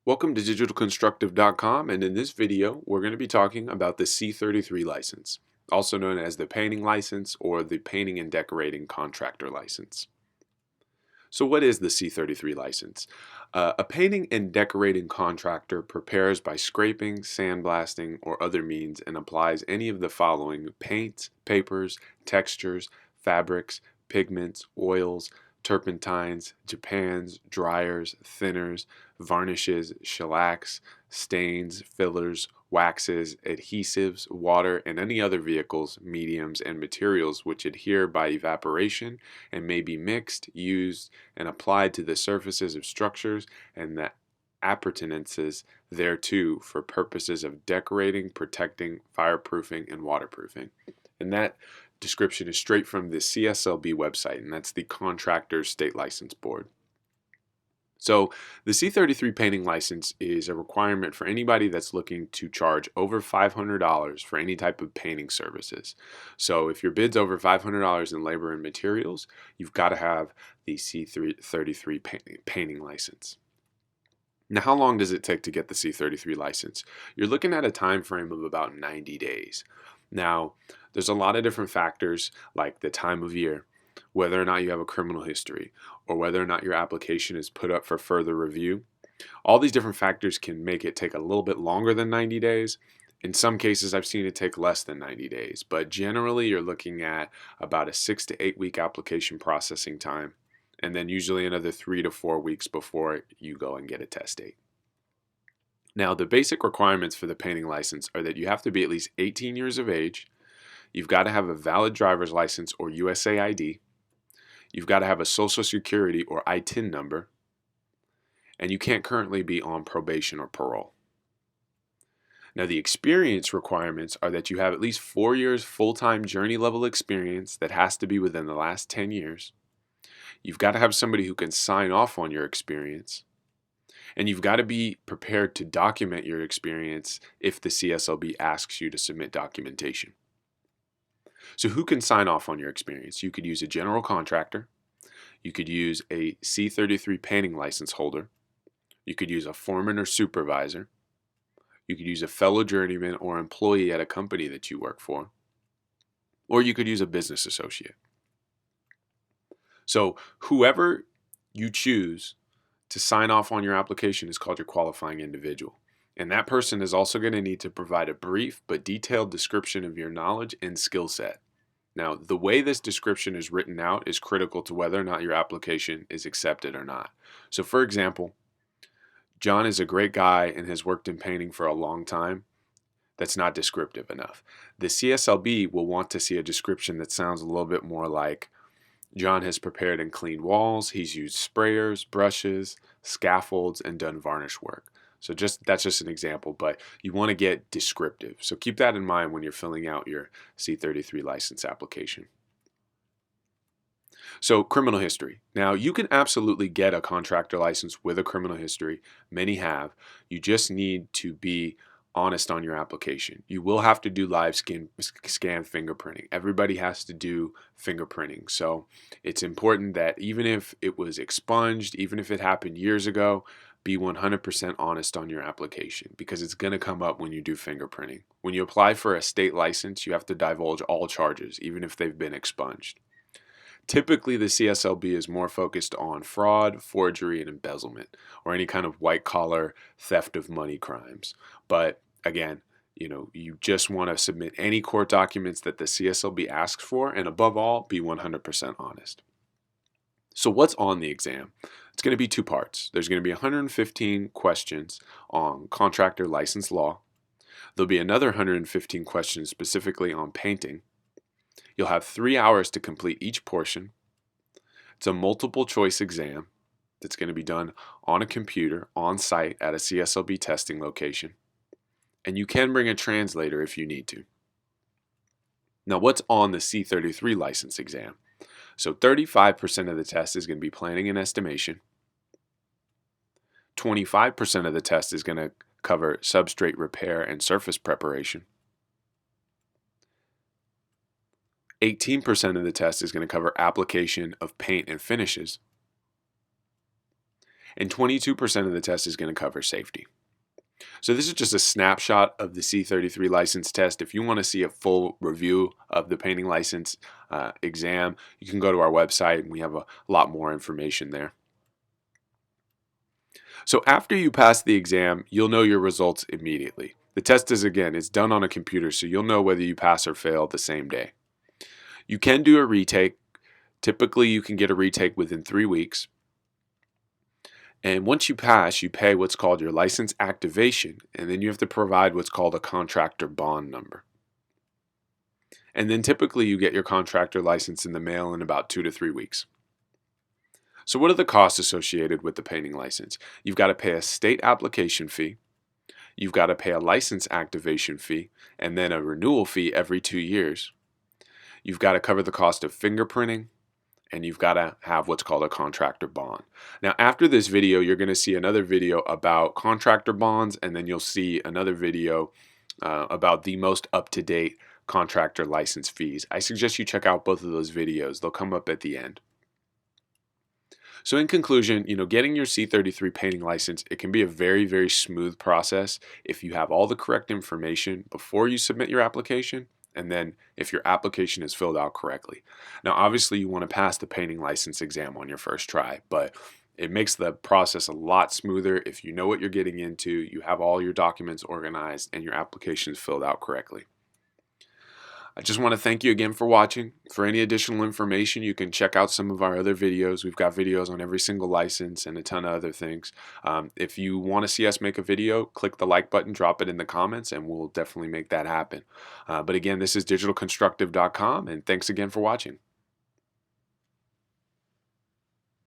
Welcome to digitalconstructive.com, and in this video we're going to be talking about the C-33 license, also known as the painting license or the painting and decorating contractor license. So what is the C-33 license? A painting and decorating contractor prepares by scraping, sandblasting, or other means and applies any of the following paints, papers, textures, fabrics, pigments, oils, turpentines, japans, dryers, thinners, varnishes, shellacs, stains, fillers, waxes, adhesives, water, and any other vehicles, mediums, and materials which adhere by evaporation and may be mixed, used, and applied to the surfaces of structures and the appurtenances thereto for purposes of decorating, protecting, fireproofing, and waterproofing. And that description is straight from the CSLB website, and that's the Contractors State License Board. So the C-33 painting license is a requirement for anybody that's looking to charge over $500 for any type of painting services. So if your bid's over $500 in labor and materials, you've got to have the C-33 painting license. Now, how long does it take to get the C-33 license? You're looking at a time frame of about 90 days. Now, there's a lot of different factors like the time of year, whether or not you have a criminal history, or whether or not your application is put up for further review. All these different factors can make it take a little bit longer than 90 days. In some cases, I've seen it take less than 90 days, but generally you're looking at about a 6 to 8 week application processing time, and then usually another 3 to 4 weeks before you go and get a test date. Now, the basic requirements for the painting license are that you have to be at least 18 years of age, you've got to have a valid driver's license or USA ID, you've got to have a Social Security or ITIN number, and you can't currently be on probation or parole. Now, the experience requirements are that you have at least 4 years full-time journey level experience that has to be within the last 10 years. You've got to have somebody who can sign off on your experience, and you've got to be prepared to document your experience if the CSLB asks you to submit documentation. So who can sign off on your experience? You could use a general contractor. You could use a C-33 painting license holder. You could use a foreman or supervisor. You could use a fellow journeyman or employee at a company that you work for. Or you could use a business associate. So whoever you choose to sign off on your application is called your qualifying individual. And that person is also going to need to provide a brief but detailed description of your knowledge and skill set. Now, the way this description is written out is critical to whether or not your application is accepted or not. So, for example, John is a great guy and has worked in painting for a long time. That's not descriptive enough. The CSLB will want to see a description that sounds a little bit more like John has prepared and cleaned walls, he's used sprayers, brushes, scaffolds, and done varnish work. So that's just an example, but you want to get descriptive. So keep that in mind when you're filling out your C-33 license application. So criminal history. Now, you can absolutely get a contractor license with a criminal history. Many have. You just need to be honest on your application. You will have to do live scan fingerprinting. Everybody has to do fingerprinting. So it's important that even if it was expunged, even if it happened years ago, be 100% honest on your application because it's going to come up when you do fingerprinting. When you apply for a state license, you have to divulge all charges, even if they've been expunged. Typically, the CSLB is more focused on fraud, forgery, and embezzlement, or any kind of white-collar theft of money crimes. But again, you just want to submit any court documents that the CSLB asks for, and above all, be 100% honest. So what's on the exam? It's going to be two parts. There's going to be 115 questions on contractor license law. There'll be another 115 questions specifically on painting. You'll have 3 hours to complete each portion. It's a multiple choice exam that's going to be done on a computer, on site at a CSLB testing location. And you can bring a translator if you need to. Now, what's on the C-33 license exam? So 35% of the test is going to be planning and estimation. 25% of the test is going to cover substrate repair and surface preparation. 18% of the test is going to cover application of paint and finishes. and 22% of the test is going to cover safety. So this is just a snapshot of the C-33 license test. If you want to see a full review of the painting license exam, you can go to our website and we have a lot more information there. So after you pass the exam, you'll know your results immediately. The test is, again, it's done on a computer, so you'll know whether you pass or fail the same day. You can do a retake. Typically, you can get a retake within 3 weeks. And once you pass, you pay what's called your license activation, and then you have to provide what's called a contractor bond number. And then typically you get your contractor license in the mail in about 2 to 3 weeks. So what are the costs associated with the painting license? You've got to pay a state application fee, you've got to pay a license activation fee, and then a renewal fee every 2 years. You've got to cover the cost of fingerprinting, and you've got to have what's called a contractor bond. Now after this video, you're going to see another video about contractor bonds, and then you'll see another video about the most up-to-date contractor license fees. I suggest you check out both of those videos. They'll come up at the end. So in conclusion, getting your C-33 painting license, it can be a very, very smooth process if you have all the correct information before you submit your application, and then if your application is filled out correctly. Now, obviously, you want to pass the painting license exam on your first try, but it makes the process a lot smoother if you know what you're getting into, you have all your documents organized, and your application is filled out correctly. I just want to thank you again for watching. For any additional information, you can check out some of our other videos. We've got videos on every single license and a ton of other things. If you want to see us make a video, click the like button, drop it in the comments, and we'll definitely make that happen. But again, this is digitalconstructive.com, and thanks again for watching.